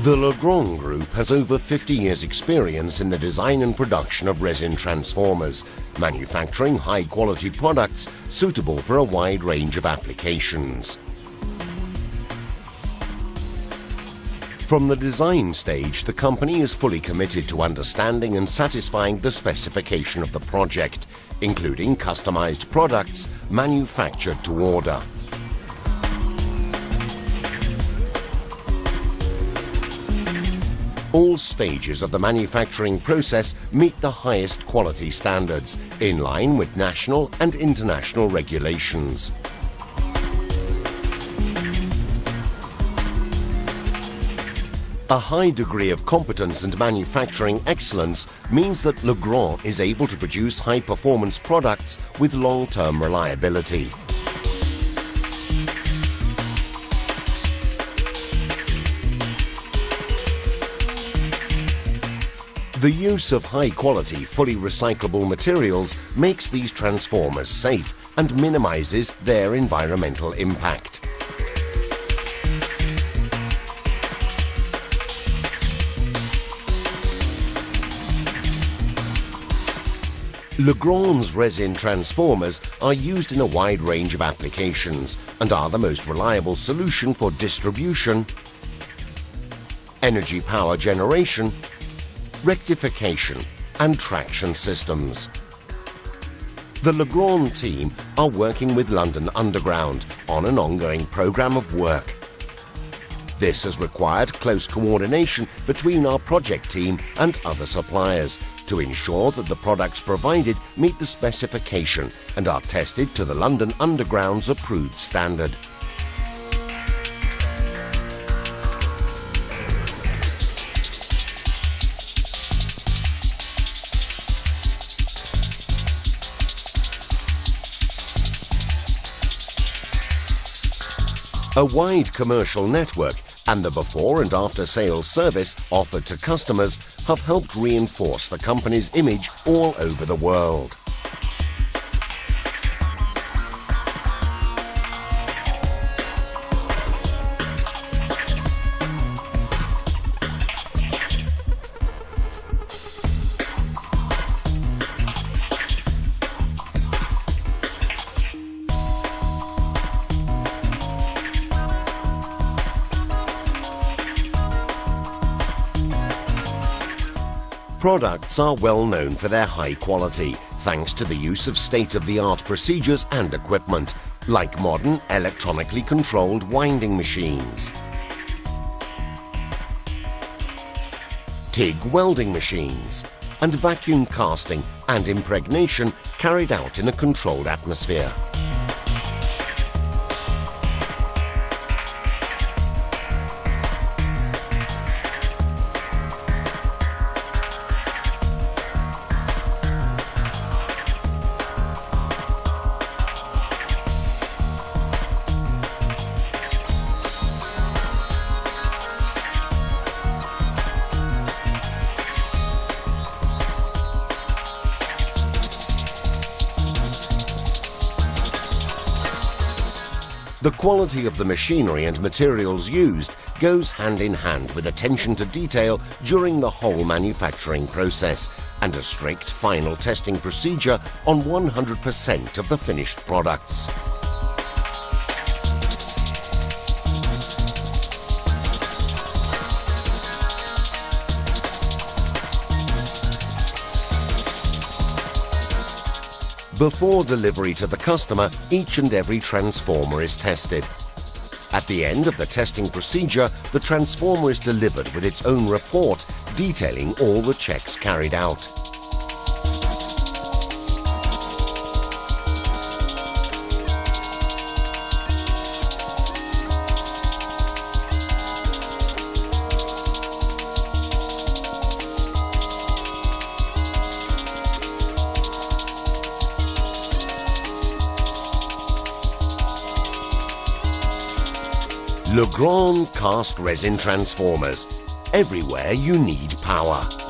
The Legrand Group has over 50 years' experience in the design and production of resin transformers, manufacturing high-quality products suitable for a wide range of applications. From the design stage, the company is fully committed to understanding and satisfying the specification of the project, including customized products manufactured to order. All stages of the manufacturing process meet the highest quality standards, in line with national and international regulations. A high degree of competence and manufacturing excellence means that Legrand is able to produce high-performance products with long-term reliability. The use of high-quality, fully recyclable materials makes these transformers safe and minimizes their environmental impact. Legrand's resin transformers are used in a wide range of applications and are the most reliable solution for distribution, energy power generation, rectification and traction systems. The Legrand team are working with London Underground on an ongoing programme of work. This has required close coordination between our project team and other suppliers to ensure that the products provided meet the specification and are tested to the London Underground's approved standard. A wide commercial network and the before and after sales service offered to customers have helped reinforce the company's image all over the world. Products are well known for their high quality, thanks to the use of state-of-the-art procedures and equipment, like modern electronically controlled winding machines, TIG welding machines, and vacuum casting and impregnation carried out in a controlled atmosphere. The quality of the machinery and materials used goes hand in hand with attention to detail during the whole manufacturing process and a strict final testing procedure on 100% of the finished products. Before delivery to the customer, each and every transformer is tested. At the end of the testing procedure, the transformer is delivered with its own report detailing all the checks carried out. Legrand cast resin transformers. Everywhere you need power.